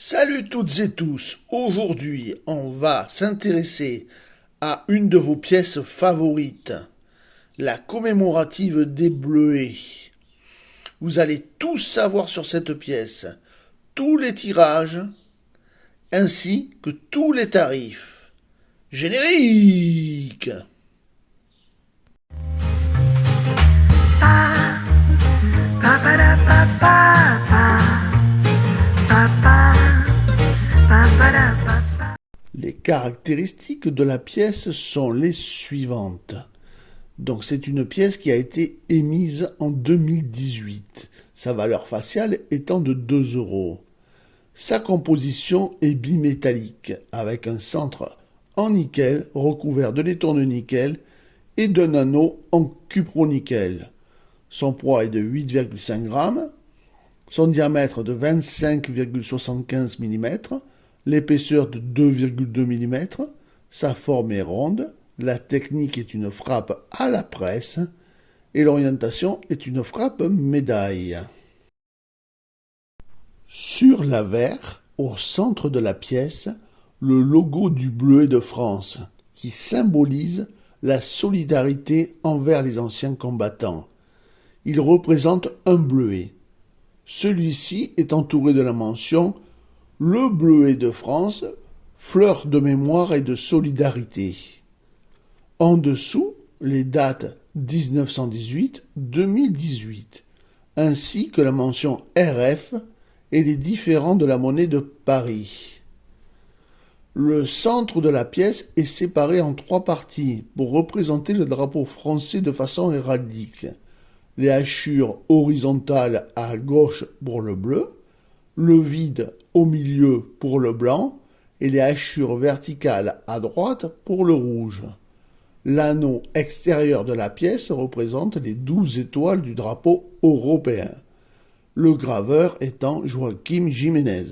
Salut toutes et tous, aujourd'hui on va s'intéresser à une de vos pièces favorites, la commémorative des Bleuets. Vous allez tout savoir sur cette pièce, tous les tirages, ainsi que tous les tarifs. Générique! Les caractéristiques de la pièce sont les suivantes. Donc c'est une pièce qui a été émise en 2018, sa valeur faciale étant de 2 €. Sa composition est bimétallique, avec un centre en nickel recouvert de laiton de nickel et d'un anneau en cupronickel. Son poids est de 8,5 grammes, son diamètre de 25,75 mm, l'épaisseur de 2,2 mm, sa forme est ronde, la technique est une frappe à la presse et l'orientation est une frappe médaille. Sur l'avers, au centre de la pièce, le logo du Bleuet de France qui symbolise la solidarité envers les anciens combattants. Il représente un bleuet. Celui-ci est entouré de la mention « Le Bleuet de France, fleur de mémoire et de solidarité ». En dessous, les dates 1918-2018, ainsi que la mention RF et les différents de la monnaie de Paris. Le centre de la pièce est séparé en 3 parties pour représenter le drapeau français de façon héraldique. Les hachures horizontales à gauche pour le bleu, le vide au milieu pour le blanc et les hachures verticales à droite pour le rouge. L'anneau extérieur de la pièce représente les 12 étoiles du drapeau européen, le graveur étant Joaquim Jiménez.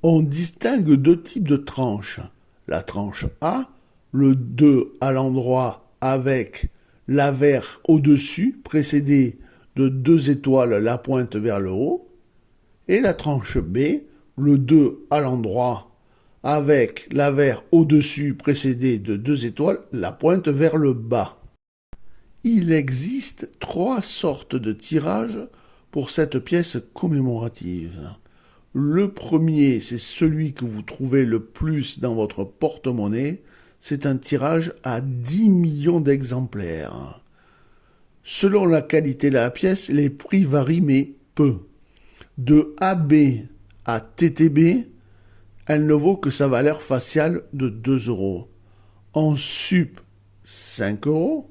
On distingue 2 types de tranches. La tranche A, le 2 à l'endroit avec l'avers au-dessus, précédé de 2 étoiles la pointe vers le haut, et la tranche B, le 2 à l'endroit avec l'avers au-dessus précédé de 2 étoiles la pointe vers le bas. Il existe 3 sortes de tirages pour cette pièce commémorative. Le premier, c'est celui que vous trouvez le plus dans votre porte-monnaie. C'est un tirage à 10 millions d'exemplaires. Selon la qualité de la pièce, les prix varient mais peu. De AB à TTB, elle ne vaut que sa valeur faciale de 2 €. En sup, 5 €.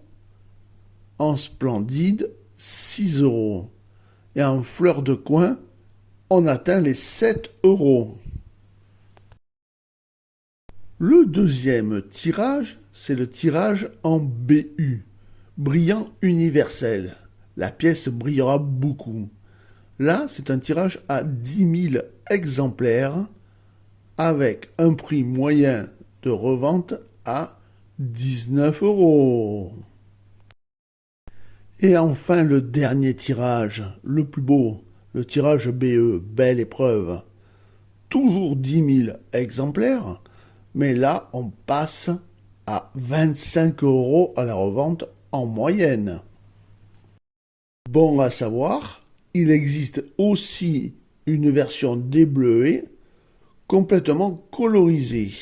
En splendide, 6 €. Et en fleur de coin, on atteint les 7 €. Le deuxième tirage, c'est le tirage en BU, brillant universel. La pièce brillera beaucoup. Là, c'est un tirage à 10 000 exemplaires avec un prix moyen de revente à 19 €. Et enfin, le dernier tirage, le plus beau, le tirage BE, belle épreuve. Toujours 10 000 exemplaires, mais là, on passe à 25 € à la revente en moyenne. Bon à savoir, il existe aussi une version débleuée complètement colorisée.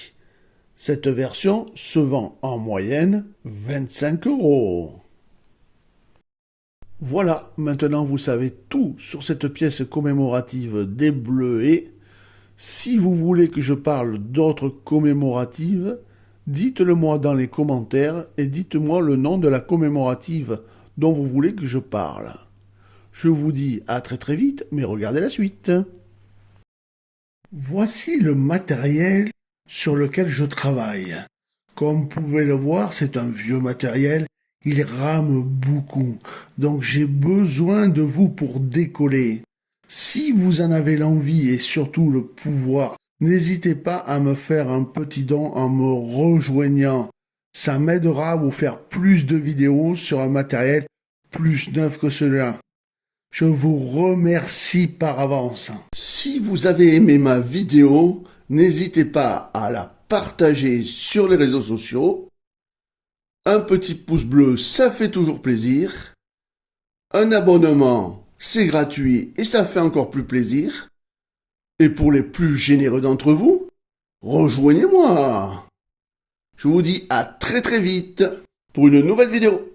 Cette version se vend en moyenne 25 €. Voilà, maintenant vous savez tout sur cette pièce commémorative des Bleuets. Si vous voulez que je parle d'autres commémoratives, dites-le moi dans les commentaires et dites-moi le nom de la commémorative dont vous voulez que je parle. Je vous dis à très très vite, mais regardez la suite. Voici le matériel sur lequel je travaille. Comme vous pouvez le voir, c'est un vieux matériel. Il rame beaucoup, donc j'ai besoin de vous pour décoller. Si vous en avez l'envie et surtout le pouvoir, n'hésitez pas à me faire un petit don en me rejoignant. Ça m'aidera à vous faire plus de vidéos sur un matériel plus neuf que celui-là. Je vous remercie par avance. Si vous avez aimé ma vidéo, n'hésitez pas à la partager sur les réseaux sociaux. Un petit pouce bleu, ça fait toujours plaisir. Un abonnement, c'est gratuit et ça fait encore plus plaisir. Et pour les plus généreux d'entre vous, rejoignez-moi. Je vous dis à très très vite pour une nouvelle vidéo.